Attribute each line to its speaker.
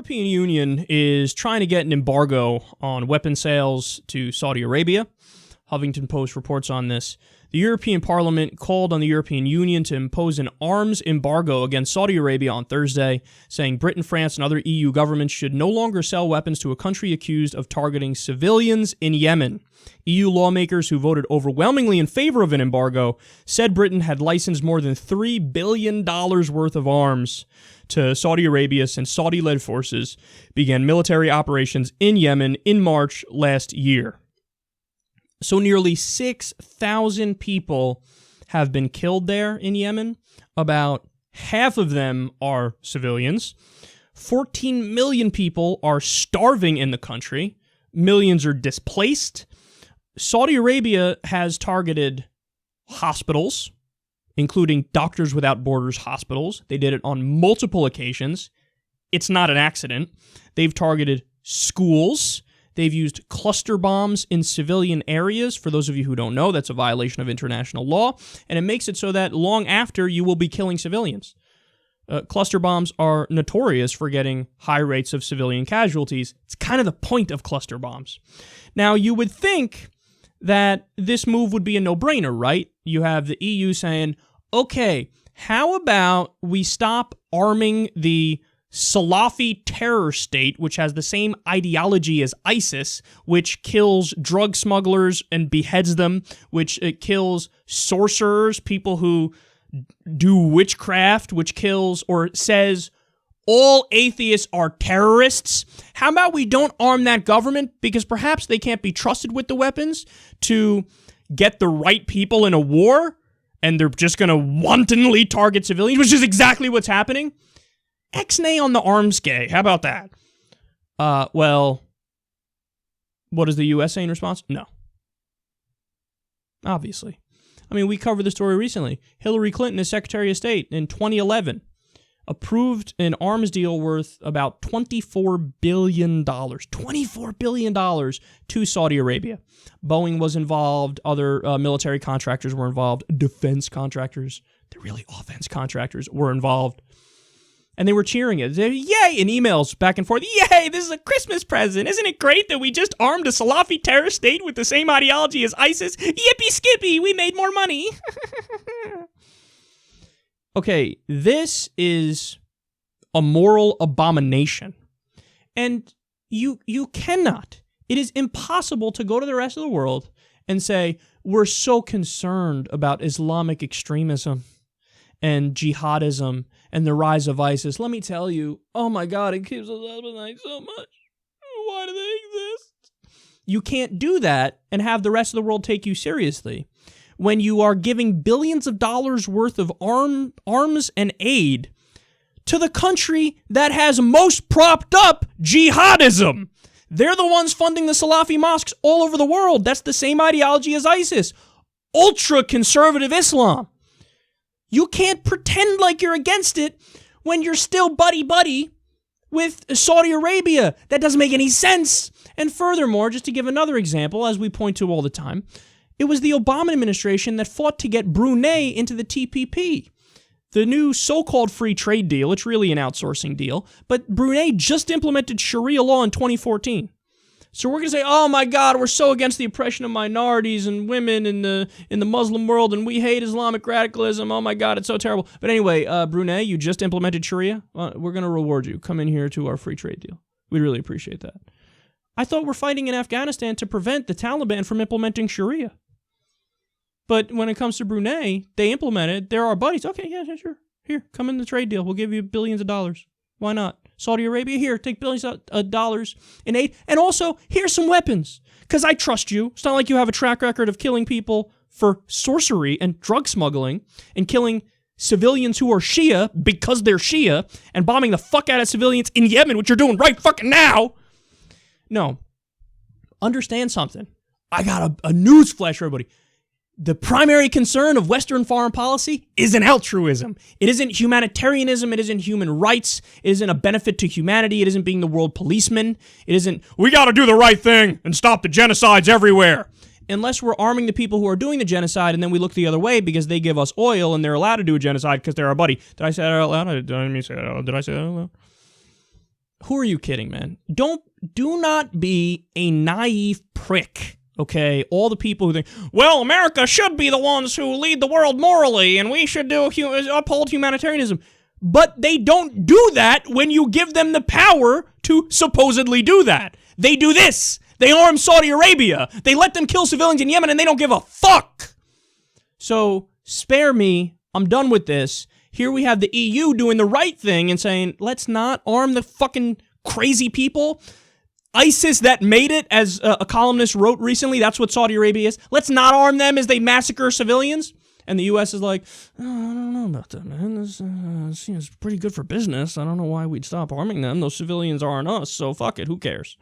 Speaker 1: European Union is trying to get an embargo on weapon sales to Saudi Arabia. Huffington Post reports on this. The European Parliament called on the European Union to impose an arms embargo against Saudi Arabia on Thursday, saying Britain, France, and other EU governments should no longer sell weapons to a country accused of targeting civilians in Yemen. EU lawmakers who voted overwhelmingly in favor of an embargo said Britain had licensed more than $3 billion worth of arms to Saudi Arabia since Saudi-led forces began military operations in Yemen in March last year. So nearly 6,000 people have been killed there in Yemen. About half of them are civilians. 14 million people are starving in the country. Millions are displaced. Saudi Arabia has targeted hospitals, including Doctors Without Borders hospitals. They did it on multiple occasions. It's not an accident. They've targeted schools. They've used cluster bombs in civilian areas. For those of you who don't know, that's a violation of international law, and it makes it so that long after you will be killing civilians. Cluster bombs are notorious for getting high rates of civilian casualties. It's kind of the point of cluster bombs. Now, you would think that this move would be a no-brainer, right? You have the EU saying, okay, how about we stop arming the Salafi terror state, which has the same ideology as ISIS, which kills drug smugglers and beheads them, which kills sorcerers, people who do witchcraft, which kills or says all atheists are terrorists. How about we don't arm that government because perhaps they can't be trusted with the weapons to get the right people in a war, and they're just going to wantonly target civilians, which is exactly what's happening? X-nay on the arms gay. How about that? Well, what does the U.S. say in response? No. Obviously. I mean, we covered the story recently. Hillary Clinton, as Secretary of State in 2011, approved an arms deal worth about $24 billion. $24 billion to Saudi Arabia. Boeing was involved. Other military contractors were involved. Defense contractors, the really offense contractors, were involved. And they were cheering it. Yay! In emails back and forth. Yay! This is a Christmas present. Isn't it great that we just armed a Salafi terror state with the same ideology as ISIS? Yippee skippy! We made more money. Okay, this is a moral abomination. And you cannot. It is impossible to go to the rest of the world and say, we're so concerned about Islamic extremism and jihadism and the rise of ISIS. Let me tell you, oh my God, it keeps us up at night so much. Why do they exist? You can't do that and have the rest of the world take you seriously when you are giving billions of dollars worth of arms and aid to the country that has most propped up jihadism. They're the ones funding the Salafi mosques all over the world. That's the same ideology as ISIS. Ultra-conservative Islam. You can't pretend like you're against it when you're still buddy-buddy with Saudi Arabia. That doesn't make any sense. And furthermore, just to give another example, as we point to all the time, it was the Obama administration that fought to get Brunei into the TPP. The new so-called free trade deal, it's really an outsourcing deal, but Brunei just implemented Sharia law in 2014. So we're going to say, oh my God, we're so against the oppression of minorities and women in the Muslim world, and we hate Islamic radicalism. Oh my God, it's so terrible. But anyway, Brunei, you just implemented Sharia. We're going to reward you. Come in here to our free trade deal. We'd really appreciate that. I thought we're fighting in Afghanistan to prevent the Taliban from implementing Sharia. But when it comes to Brunei, they implemented. They're our buddies. Okay, yeah, sure. Here, come in the trade deal. We'll give you billions of dollars. Why not? Saudi Arabia, here, take billions of dollars in aid. And also, here's some weapons. Because I trust you. It's not like you have a track record of killing people for sorcery and drug smuggling and killing civilians who are Shia because they're Shia and bombing the fuck out of civilians in Yemen, which you're doing right fucking now. No. Understand something. I got a news flash for everybody. The primary concern of Western foreign policy isn't altruism. It isn't humanitarianism. It isn't human rights. It isn't a benefit to humanity. It isn't being the world policeman. It isn't, we got to do the right thing and stop the genocides everywhere. Unless we're arming the people who are doing the genocide and then we look the other way because they give us oil and they're allowed to do a genocide because they're our buddy. Did I say that out loud? Did I say that out loud? who are you kidding, man? Do not be a naive prick, okay? All the people who think, well, America should be the ones who lead the world morally, and we should uphold humanitarianism. But they don't do that when you give them the power to supposedly do that. They do this. They arm Saudi Arabia. They let them kill civilians in Yemen, and they don't give a fuck. So, spare me. I'm done with this. Here we have the EU doing the right thing and saying, let's not arm the fucking crazy people. ISIS that made it, as a columnist wrote recently, that's what Saudi Arabia is. Let's not arm them as they massacre civilians. And the U.S. is like, oh, I don't know about that, man. This seems pretty good for business. I don't know why we'd stop arming them. Those civilians aren't us, so fuck it. Who cares?